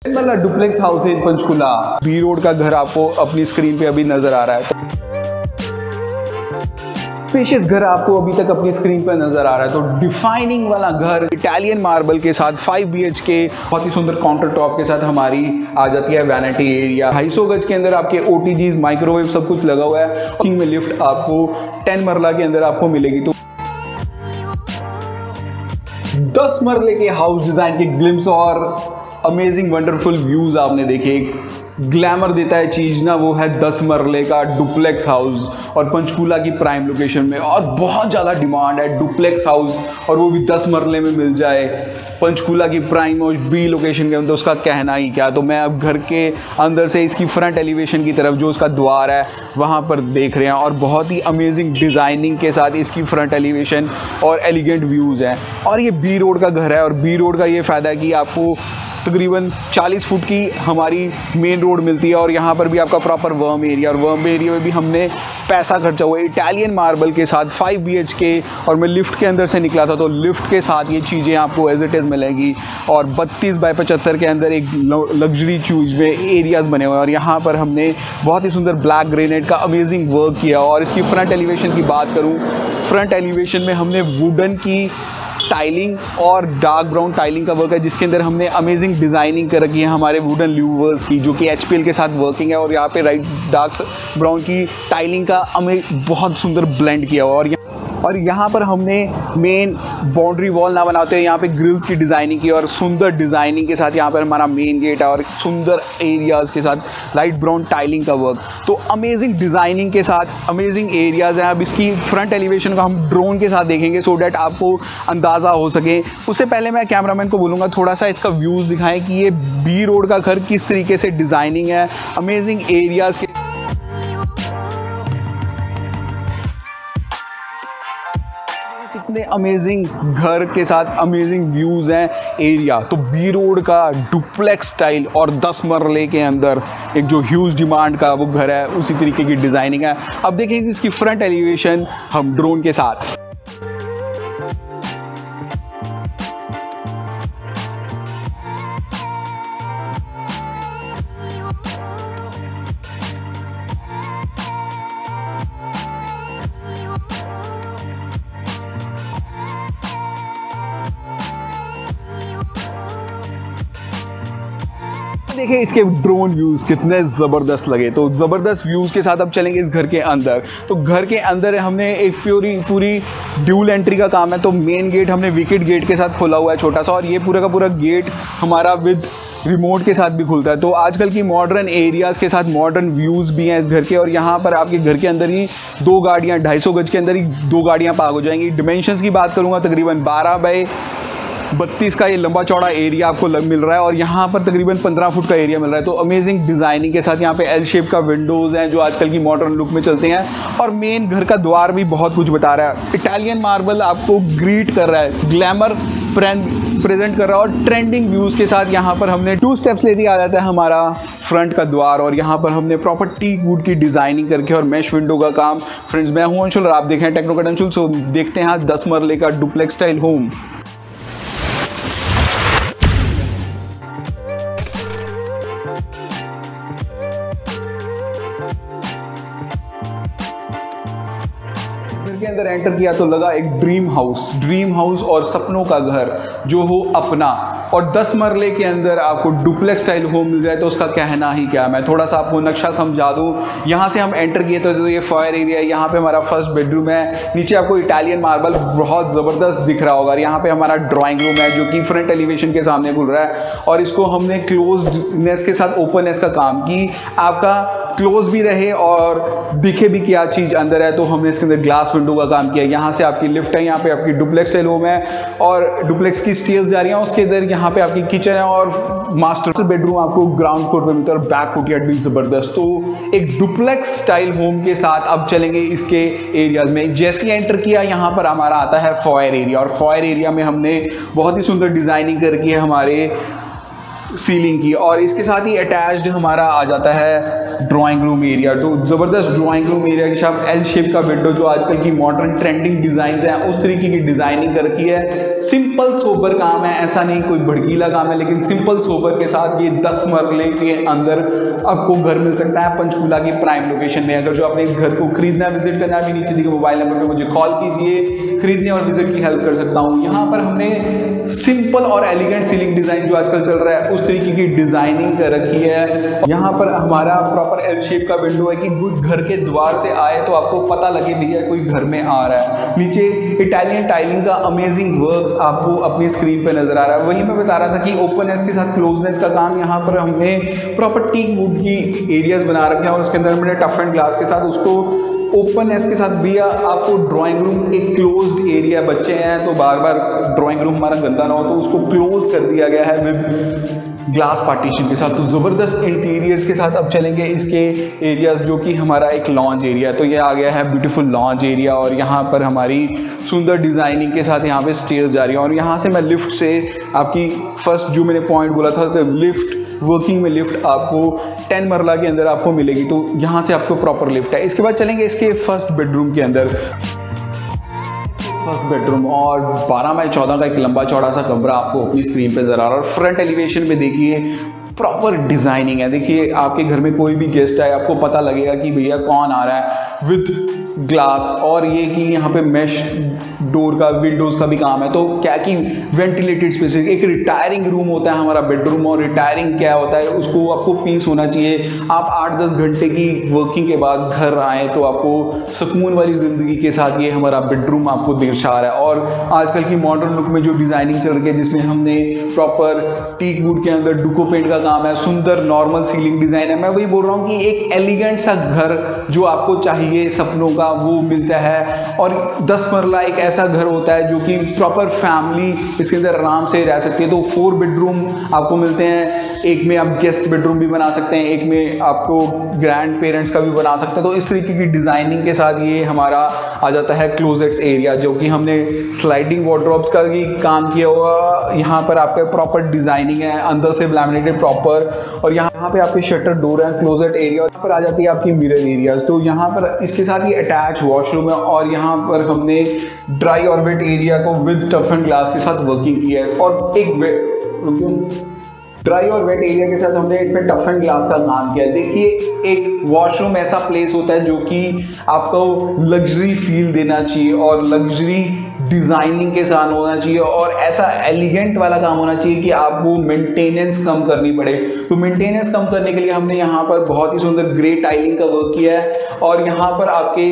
मतलब duplex house है Panchkula B road का घर आपको अपनी स्क्रीन पे अभी नजर आ रहा है। स्पेशियस घर आपको अभी तक अपनी स्क्रीन पर नजर आ रहा है। तो डिफाइनिंग वाला घर इटालियन मार्बल के साथ 5 BHK बहुत ही सुंदर काउंटर टॉप के साथ हमारी आ जाती है। वैनिटी एरिया 250 गज के अंदर आपके OTGs माइक्रोवेव सब कुछ लगा हुआ है। किंग में लिफ्ट आपको 10 मरला के अंदर आपको मिलेगी। तो 10 मरले के हाउस डिजाइन के ग्लिम्स और अमेजिंग वंडरफुल व्यूज आपने देखे। एक ग्लैमर देता है चीज ना, वो है 10 मरले का डुप्लेक्स हाउस और पंचकूला की प्राइम लोकेशन में। और बहुत ज़्यादा डिमांड है डुप्लेक्स हाउस और वो भी 10 मरले में मिल जाए पंचकूला की प्राइम और बी लोकेशन के अंदर, उसका कहना ही क्या। तो मैं अब घर के अंदर से इसकी फ्रंट एलिवेशन की तरफ जो उसका द्वार है वहाँ पर देख रहे हैं और बहुत ही अमेजिंग डिज़ाइनिंग के साथ इसकी फ्रंट एलिवेशन और एलिगेंट व्यूज़ हैं। और ये बी रोड का घर है और बी रोड का ये फ़ायदा है कि आपको तकरीबन 40 फुट की हमारी मेन रोड मिलती है और यहाँ पर भी आपका प्रॉपर वर्म एरिया, और वर्म एरिया में भी हमने पैसा खर्चा हुआ है इटालियन मार्बल के साथ 5 BHK। और मैं लिफ्ट के अंदर से निकला था तो लिफ्ट के साथ ये चीज़ें आपको एज इट इज़ मिलेंगी। और 32 बाय 75 के अंदर एक लग्जरी चूज में एरियाज़ बने हुए हैं और यहाँ पर हमने बहुत ही सुंदर ब्लैक ग्रेनाइट का अमेजिंग वर्क किया। और इसकी फ्रंट एलिवेशन की बात करूँ, फ्रंट एलिवेशन में हमने वुडन की टाइलिंग और डार्क ब्राउन टाइलिंग का वर्क है, जिसके अंदर हमने अमेजिंग डिज़ाइनिंग कर रखी है हमारे वुडन ल्यूवर्स की, जो कि HPL के साथ वर्किंग है। और यहाँ पे राइट डार्क ब्राउन की टाइलिंग का हमें बहुत सुंदर ब्लेंड किया हुआ। और यहाँ पर हमने मेन बाउंड्री वॉल ना बनाते हैं, यहाँ पे ग्रिल्स की डिज़ाइनिंग की और सुंदर डिज़ाइनिंग के साथ यहाँ पर हमारा मेन गेट है और सुंदर एरियाज़ के साथ लाइट ब्राउन टाइलिंग का वर्क। तो अमेजिंग डिज़ाइनिंग के साथ अमेजिंग एरियाज़ हैं। अब इसकी फ्रंट एलिवेशन का हम ड्रोन के साथ देखेंगे सो डैट आपको अंदाज़ा हो सके। उससे पहले मैं कैमरामैन को बोलूँगा थोड़ा सा इसका व्यूज़ दिखाएं कि ये बी रोड का घर किस तरीके से डिज़ाइनिंग है, अमेजिंग एरियाज़ के इतने अमेजिंग घर के साथ अमेजिंग व्यूज़ हैं एरिया। तो बी रोड का डुप्लेक्स स्टाइल और 10 मरले के अंदर एक जो ह्यूज डिमांड का वो घर है, उसी तरीके की डिज़ाइनिंग है। अब देखेंगे इसकी फ्रंट एलिवेशन हम ड्रोन के साथ। देखिए इसके ड्रोन व्यूज़ कितने ज़बरदस्त लगे। तो ज़बरदस्त व्यूज़ के साथ अब चलेंगे इस घर के अंदर। तो घर के अंदर हमने एक पूरी ड्यूल एंट्री का काम है। तो मेन गेट हमने विकेट गेट के साथ खोला हुआ है छोटा सा, और ये पूरा का पूरा गेट हमारा विद रिमोट के साथ भी खुलता है। तो आजकल की मॉडर्न एरियाज़ के साथ मॉडर्न व्यूज़ भी हैं इस घर के। और यहाँ पर आपके घर के अंदर ही 2 गाड़ियाँ 250 गज के अंदर ही 2 गाड़ियाँ पार्क हो जाएंगी। डिमेंशंस की बात करूँगा तकरीबन 12 बाय 32 का ये लंबा चौड़ा एरिया आपको मिल रहा है और यहाँ पर तकरीबन 15 फुट का एरिया मिल रहा है। तो अमेजिंग डिज़ाइनिंग के साथ यहाँ पे L शेप का विंडोज़ हैं जो आजकल की मॉडर्न लुक में चलते हैं। और मेन घर का द्वार भी बहुत कुछ बता रहा है। इटालियन मार्बल आपको ग्रीट कर रहा है, ग्लैमर प्रेजेंट कर रहा है और ट्रेंडिंग व्यूज़ के साथ यहाँ पर हमने 2 स्टेप्स लेते आ जाता है हमारा फ्रंट का द्वार। और यहाँ पर हमने प्रॉपर टीक वुड की डिज़ाइनिंग करके और मैश विंडो का काम। फ्रेंड्स, मैं हूँ अंशुल और आप देखें टेक्नोकट अंशुल। सो देखते हैं 10 मरले का डुप्लेक्स स्टाइल होम। के अंदर एंटर किया तो लगा एक ड्रीम हाउस और सपनों का घर जो हो अपना। और 10 मरले के अंदर आपको डुप्लेक्स स्टाइल होम मिल जाए तो उसका कहना ही क्या। मैं थोड़ा सा आपको नक्शा समझा दूं। यहाँ से हम एंटर किए तो ये फायर एरिया है, यहाँ पे हमारा फर्स्ट बेडरूम है। नीचे आपको इटालियन मार्बल बहुत ज़बरदस्त दिख रहा होगा। यहाँ पे हमारा ड्राइंग रूम है जो कि फ्रंट एलिवेशन के सामने खुल रहा है और इसको हमने क्लोज्डनेस के साथ ओपननेस का काम की, आपका क्लोज भी रहे और दिखे भी क्या चीज़ अंदर है। तो हमने इसके अंदर ग्लास विंडो का काम किया। यहाँ से आपकी लिफ्ट है, यहाँ पे आपकी डुप्लेक्स स्टाइल होम है और डुप्लेक्स की स्टेयर्स जा रही हैं। उसके इधर यहाँ पे आपकी किचन है और मास्टर बेडरूम आपको ग्राउंड फ्लोर पे मिलता है और बैक कोर्टयार्ड भी जबरदस्त। तो एक डुप्लेक्स स्टाइल होम के साथ अब चलेंगे इसके एरियाज में। जैसे ही एंटर किया यहाँ पर हमारा आता है फायर एरिया और फायर एरिया में हमने बहुत ही सुंदर डिजाइनिंग करके हमारे सीलिंग की और इसके साथ ही अटैच्ड हमारा आ जाता है ड्राइंग रूम एरिया। तो ज़बरदस्त ड्राइंग रूम एरिया के साथ एल शेप का विंडो, जो आजकल की मॉडर्न ट्रेंडिंग डिज़ाइन हैं उस तरीके की डिज़ाइनिंग कर रखी है। सिंपल सोबर काम है, ऐसा नहीं कोई भड़कीला काम है, लेकिन सिंपल सोबर के साथ ये 10 मरले के अंदर आपको घर मिल सकता है पंचकूला की प्राइम लोकेशन में। अगर जो आपने इस घर को खरीदना विजिट करना है, नीचे दिए मोबाइल नंबर पे मुझे कॉल कीजिए, खरीदने और विजिट की हेल्प कर सकता हूँ। यहाँ पर हमने सिंपल और एलिगेंट सीलिंग डिजाइन जो आजकल चल रहा है उस तरीके की डिजाइनिंग कर रखी है। यहाँ पर हमारा प्रॉपर एल शेप का विंडो है कि घर के द्वार से आए तो आपको पता लगे भैया कोई घर में आ रहा है। नीचे इटालियन टाइलिंग का अमेजिंग वर्क्स आपको अपनी स्क्रीन पे नजर आ रहा है। वही मैं बता रहा था कि ओपननेस के साथ क्लोजनेस का काम यहाँ पर हमने प्रॉपर टीक वुड की एरियाज बना रखे हैं और उसके अंदर हमने टफ एंड ग्लास के साथ उसको ओपननेस के साथ भी आपको ड्राइंग रूम एक क्लोज्ड एरिया, बच्चे हैं तो बार बार ड्राइंग रूम हमारा गंदा ना हो तो उसको क्लोज कर दिया गया है विद ग्लास पार्टीशन के साथ। तो ज़बरदस्त इंटीरियर्स के साथ अब चलेंगे इसके एरियाज, जो कि हमारा एक लॉन्ज एरिया। तो ये आ गया है ब्यूटीफुल लॉन्ज एरिया और यहाँ पर हमारी सुंदर डिज़ाइनिंग के साथ यहाँ पे स्टेयर्स जा रही है और यहाँ से मैं लिफ्ट से आपकी फर्स्ट जो मैंने पॉइंट बोला था तो लिफ्ट वर्किंग में लिफ्ट आपको 10 मरला के अंदर आपको मिलेगी। तो यहाँ से आपको प्रॉपर लिफ्ट है। इसके बाद चलेंगे इसके फर्स्ट बेडरूम के अंदर। फर्स्ट बेडरूम और 12 बाई 14 का एक लंबा चौड़ा सा कमरा आपको अपनी स्क्रीन पे नजर आ रहा है और फ्रंट एलिवेशन में देखिए प्रॉपर डिजाइनिंग है। देखिए आपके घर में कोई भी गेस्ट आए आपको पता लगेगा कि भैया कौन आ रहा है विद ग्लास। और ये कि यहाँ पे मेश डोर का विंडोज़ का भी काम है। तो क्या कि वेंटिलेटेड स्पेसेस, एक रिटायरिंग रूम होता है हमारा बेडरूम और रिटायरिंग क्या होता है उसको आपको पीस होना चाहिए। आप 8-10 घंटे की वर्किंग के बाद घर आए तो आपको सुकून वाली ज़िंदगी के साथ ये हमारा बेडरूम आपको दर्शा रहा है। और आजकल की मॉडर्न लुक में जो डिज़ाइनिंग चल रही है जिसमें हमने प्रॉपर टीक वुड के अंदर डुको पेंट का काम है, सुंदर नॉर्मल सीलिंग डिज़ाइन है। मैं वही बोल रहा हूँ कि एक एलिगेंट सा घर जो आपको चाहिए सपनों का वो मिलता है। और 10 मरला एक ऐसा घर होता है जो कि प्रॉपर फैमिली इसके अंदर आराम से रह सकती है। तो 4 बेडरूम आपको मिलते हैं, एक में आप गेस्ट बेडरूम भी बना सकते हैं, एक में आपको ग्रैंड पेरेंट्स का भी बना सकते हैं। तो इस तरीके की डिज़ाइनिंग के साथ ये हमारा आ जाता है क्लोजेट्स एरिया, जो कि हमने स्लाइडिंग वार्डरोब्स का भी काम किया हुआ। यहाँ पर आपका प्रॉपर डिज़ाइनिंग है, अंदर से लैमिनेटेड प्रॉपर। और यहाँ पे आपके शटर डोर है, क्लोजेट एरिया। यहाँ पर आ जाती है आपकी मिरर एरियाज। तो यहाँ पर इसके साथ ही अटैच वॉशरूम है और यहाँ पर हमने ड्राई और वेट एरिया को विद टफ एंड ग्लास के साथ वर्किंग की है। और एक ड्राई और वेट एरिया के साथ हमने इसमें टफ एंड ग्लास का काम किया है। देखिए एक वॉशरूम ऐसा प्लेस होता है जो कि आपको लग्जरी फील देना चाहिए और लग्जरी डिज़ाइनिंग के साथ होना चाहिए और ऐसा एलिगेंट वाला काम होना चाहिए कि आपको मेंटेनेंस कम करनी पड़े। तो मेंटेनेंस कम करने के लिए हमने यहाँ पर बहुत ही सुंदर ग्रे टाइलिंग का वर्क किया है और यहाँ पर आपके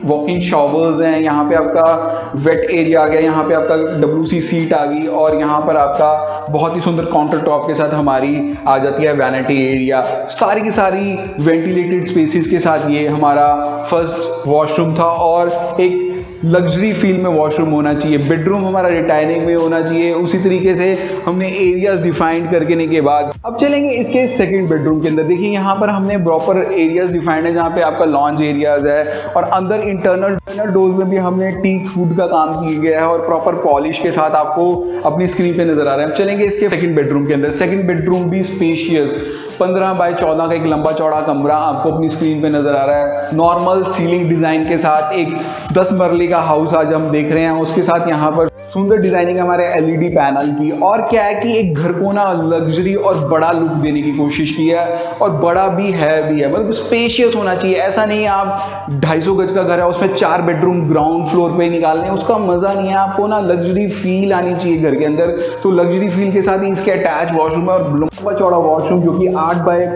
वॉकिंग शॉवर्स हैं, यहाँ पे आपका वेट एरिया आ गया, यहाँ पे आपका WC सीट आ गई और यहाँ पर आपका बहुत ही सुंदर काउंटर टॉप के साथ हमारी आ जाती है वैनिटी एरिया। सारी की सारी वेंटिलेटेड स्पेसेस के साथ ये हमारा फर्स्ट वॉशरूम था और एक लग्जरी फील में वॉशरूम होना चाहिए। बेडरूम हमारा रिटायरिंग में होना चाहिए। उसी तरीके से हमने एरियाज डिफाइंड करने के बाद अब चलेंगे इसके सेकंड बेडरूम के अंदर। देखिए यहाँ पर हमने प्रॉपर एरियाज डिफाइंड है जहाँ पे आपका लॉन्ज एरियाज है और अंदर इंटरनल डोर्स में भी हमने टीक वुड का काम किया गया है और प्रॉपर पॉलिश के साथ आपको अपनी स्क्रीन पे नजर आ रहा है। अब चलेंगे इसके सेकंड बेडरूम के अंदर। सेकंड बेडरूम भी स्पेशियस 15 बाई 14 का एक लंबा चौड़ा कमरा आपको अपनी स्क्रीन पे नजर आ रहा है। नॉर्मल सीलिंग डिजाइन के साथ एक 10 मरले का हाउस आज हम देख रहे हैं। उसके साथ यहाँ पर सुंदर डिजाइनिंग हमारे LED पैनल की। और क्या है कि एक घर को ना लग्जरी और बड़ा लुक देने की कोशिश की है और बड़ा भी है मतलब स्पेशियस होना चाहिए। ऐसा नहीं है आप 250 गज का घर है उसमें 4 बेडरूम ग्राउंड फ्लोर पे निकालने, उसका मजा नहीं है। आपको ना लग्जरी फील आनी चाहिए घर के अंदर। तो लग्जरी फील के साथ ही इसके अटैच वॉशरूम है और लंबा चौड़ा वॉशरूम जो कि 8 बाई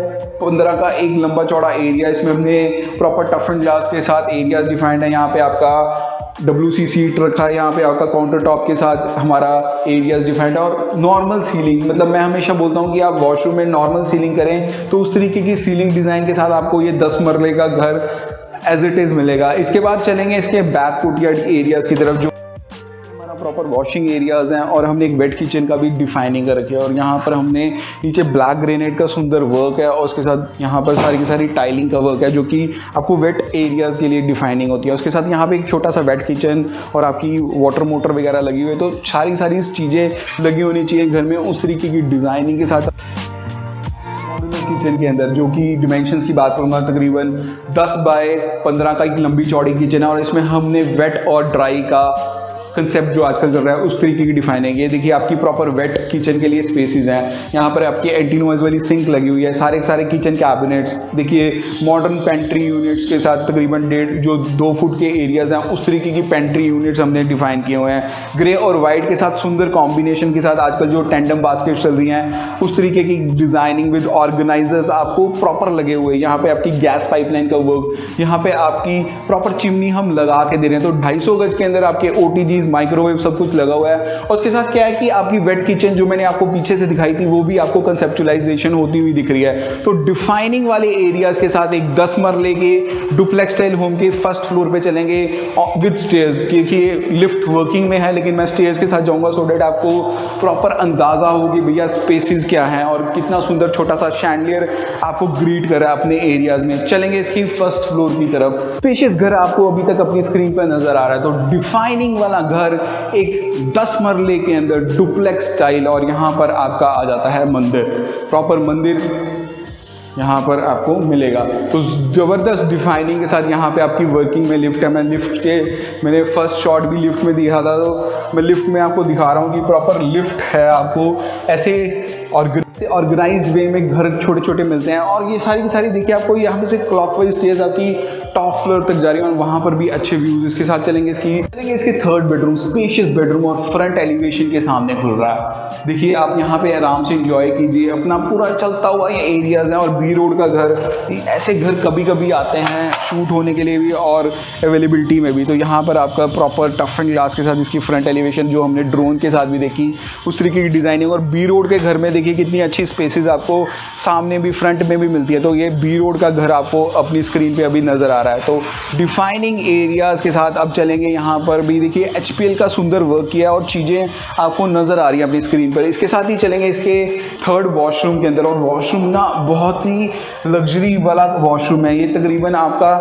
15 का एक लंबा चौड़ा एरिया। इसमें हमने प्रॉपर टफ एंड ग्लास के साथ एरियाज डिफाइंड है। यहाँ पे आपका WC सीट रखा है, यहाँ पे आपका काउंटर टॉप के साथ हमारा एरियाज डिफाइंड है और नॉर्मल सीलिंग। मतलब मैं हमेशा बोलता हूँ कि आप वॉशरूम में नॉर्मल सीलिंग करें तो उस तरीके की सीलिंग डिज़ाइन के साथ आपको ये 10 मरले का घर एज इट इज़ मिलेगा। इसके बाद चलेंगे इसके बैक कोर्टयार्ड एरियाज की तरफ जो प्रॉपर वॉशिंग एरियाज हैं और हमने एक वेट किचन का भी डिफाइनिंग कर रखी है। और यहाँ पर हमने नीचे ब्लैक ग्रेनाइट का सुंदर वर्क है और उसके साथ यहाँ पर सारी की सारी टाइलिंग का वर्क है जो कि आपको वेट एरियाज के लिए डिफाइनिंग होती है। उसके साथ यहाँ पे एक छोटा सा वेट किचन और आपकी वाटर मोटर वगैरह लगी हुई है। तो सारी चीज़ें लगी होनी चाहिए घर में उस तरीके की डिज़ाइनिंग के साथ। किचन के अंदर, जो कि डिमेंशंस की बात करूंगा, तकरीबन 10 बाय 15 का एक लंबी चौड़ी किचन है और इसमें हमने वेट और ड्राई का कंसेप्ट जो आजकल चल रहा है उस तरीके की डिफाइन है। ये देखिए आपकी प्रॉपर वेट किचन के लिए स्पेसेस हैं। यहाँ पर आपकी एंटी नॉइज वाली सिंक लगी हुई है, सारे सारे किचन कैबिनेट्स देखिए मॉडर्न पेंट्री यूनिट्स के साथ तकरीबन 2 फुट के एरियाज हैं उस तरीके की पेंट्री यूनिट्स हमने डिफाइन किए हुए हैं। ग्रे और वाइट के साथ सुंदर कॉम्बिनेशन के साथ आजकल जो टेंडम बास्केट चल रही हैं उस तरीके की डिजाइनिंग विद ऑर्गेनाइजर्स आपको प्रॉपर लगे हुए। यहाँ पे आपकी गैस पाइपलाइन का वर्क, यहाँ पे आपकी प्रॉपर चिमनी हम लगा के दे रहे हैं। तो 250 गज के अंदर आपके OTG माइक्रोवेव सब कुछ लगा हुआ है। और उसके साथ क्या है कि आपकी वेट किचन जो मैंने आपको पीछे से दिखाई थी वो भी आपको कंसेप्चुलाइजेशन होती हुई दिख रही है। तो डिफाइनिंग वाले एरियाज के साथ एक 10 मरले के डुप्लेक्स स्टाइल होम के फर्स्ट फ्लोर पे चलेंगे विद स्टेयर्स, क्योंकि लिफ्ट वर्किंग में है लेकिन मैं स्टेयर्स के साथ जाऊंगा सो डेट आपको प्रॉपर अंदाजा हो कि भैया स्पेसेस क्या है और कितना सुंदर छोटा सा शैंडलियर आपको ग्रीट कर रहा है अपने एरियाज में। चलेंगे इसकी फर्स्ट फ्लोर की तरफ। स्पेशियस घर आपको अभी तक अपनी स्क्रीन पर नजर आ रहा है। तो डिफाइनिंग वाला घर एक 10 मरले के अंदर डुप्लेक्स स्टाइल, और यहाँ पर आपका आ जाता है मंदिर, प्रॉपर मंदिर यहाँ पर आपको मिलेगा। तो ज़बरदस्त डिफाइनिंग के साथ यहाँ पे आपकी वर्किंग में लिफ्ट है। मैंने फर्स्ट शॉट भी लिफ्ट में दिखा था, तो मैं लिफ्ट में आपको दिखा रहा हूँ कि प्रॉपर लिफ्ट है। आपको ऐसे ऑर्गेनाइज्ड वे में घर छोटे छोटे मिलते हैं। और ये सारी की सारी देखिए आपको यहाँ पे से क्लॉकवाइज स्टेयर्स आपकी टॉप फ्लोर तक जा रही है और वहाँ पर भी अच्छे व्यूज। इसके साथ चलेंगे इसके थर्ड बेडरूम, स्पेशियस बेडरूम और फ्रंट एलिवेशन के सामने खुल रहा है। देखिए आप यहाँ पे आराम से इंजॉय कीजिए, अपना पूरा चलता हुआ ये एरियाज है। और बी रोड का घर, ऐसे घर कभी कभी आते हैं शूट होने के लिए भी और अवेलेबिलिटी में भी। तो यहाँ पर आपका प्रॉपर टफ एंड ग्लास के साथ इसकी फ्रंट एलिवेशन जो हमने ड्रोन के साथ भी देखी उस तरीके की डिजाइनिंग। और बी रोड के घर में देखिए कितनी अच्छी स्पेसेस आपको सामने भी फ्रंट में भी मिलती है। तो ये बी रोड का घर आपको अपनी स्क्रीन पे अभी नजर आ रहा है। तो डिफाइनिंग एरियाज के साथ अब चलेंगे। यहाँ पर भी देखिए HPL का सुंदर वर्क किया और चीजें आपको नजर आ रही है अपनी स्क्रीन पर। इसके साथ ही चलेंगे इसके थर्ड वॉशरूम के अंदर। और वॉशरूम ना बहुत ही लग्जरी वाला वॉशरूम है। ये तकरीबन आपका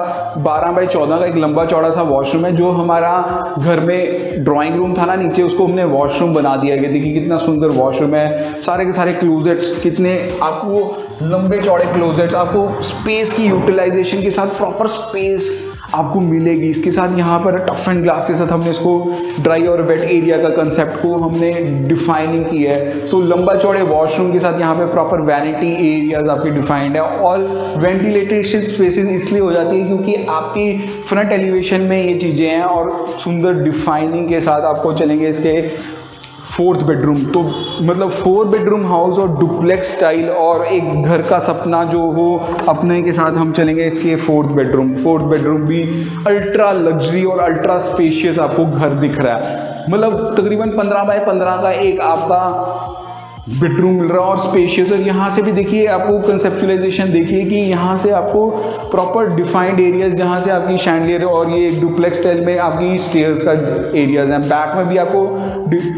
12 बाय 14 का एक लंबा चौड़ा सा वॉशरूम है। जो हमारा घर में ड्राइंग रूम था ना नीचे, उसको हमने वॉशरूम बना दिया है। देखिए कितना सुंदर वॉशरूम है। सारे के सारे क्लोजेट्स, कितने आपको लंबे चौड़े क्लोजेट्स, आपको स्पेस की यूटिलाइजेशन के साथ प्रॉपर स्पेस आपको मिलेगी। इसके साथ यहाँ पर टफ एंड ग्लास के साथ हमने इसको ड्राई और वेट एरिया का कंसेप्ट को हमने डिफाइनिंग की है। तो लंबा चौड़े वॉशरूम के साथ यहाँ पे प्रॉपर वैनिटी एरियाज आपके डिफाइंड है। और वेंटिलेटेशन स्पेसेस इसलिए हो जाती है क्योंकि आपकी फ्रंट एलिवेशन में ये चीज़ें हैं। और सुंदर डिफाइनिंग के साथ आपको चलेंगे इसके फोर्थ बेडरूम। तो मतलब 4 बेडरूम हाउस और डुप्लेक्स स्टाइल और एक घर का सपना जो हो अपने के साथ हम चलेंगे इसके फोर्थ बेडरूम भी अल्ट्रा लग्जरी और अल्ट्रा स्पेशियस आपको घर दिख रहा है। मतलब तकरीबन 15 बाय 15 का एक आपका बेडरूम मिल रहा है और स्पेशियस। और यहाँ से भी देखिए आपको कंसेप्चुलाइजेशन देखिए कि यहाँ से आपको प्रॉपर डिफाइंड एरियाज, जहाँ से आपकी शैंडलियर और ये डुप्लेक्स स्टाइल में आपकी स्टेयर्स का एरियाज हैं। बैक में भी आपको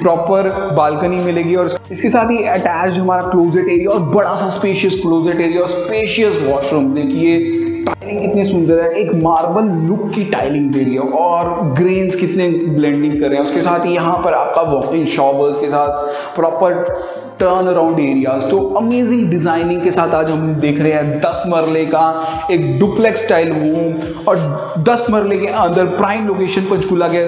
प्रॉपर बालकनी मिलेगी और इसके साथ ही अटैच्ड हमारा क्लोजेट एरिया और बड़ा सा स्पेशियस क्लोजेट एरिया और स्पेशियस वॉशरूम। देखिए टाइलिंग कितनी सुंदर है, एक मार्बल लुक की टाइलिंग दे रही है और ग्रेन्स कितने ब्लेंडिंग कर रहे हैं। उसके साथ ही यहाँ पर आपका वॉक इन शॉवर्स के साथ प्रॉपर टर्न अराउंड एरियाज। तो अमेजिंग डिजाइनिंग के साथ आज हम देख रहे हैं 10 मरले का एक डुप्लेक्स स्टाइल होम। और 10 मरले के अंदर प्राइम लोकेशन पंचकूला के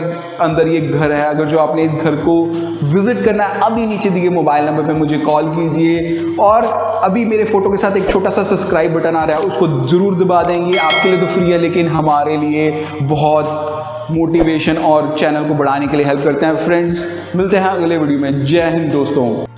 अंदर ये घर है। अगर जो आपने इस घर को विजिट करना है अभी नीचे दिए मोबाइल नंबर पे मुझे कॉल कीजिए। और अभी मेरे फोटो के साथ एक छोटा सा सब्सक्राइब बटन आ रहा है, उसको जरूर दबा देंगे। आपके लिए तो फ्री है लेकिन हमारे लिए बहुत मोटिवेशन और चैनल को बढ़ाने के लिए हेल्प करते हैं। फ्रेंड्स मिलते हैं अगले वीडियो में। जय हिंद दोस्तों।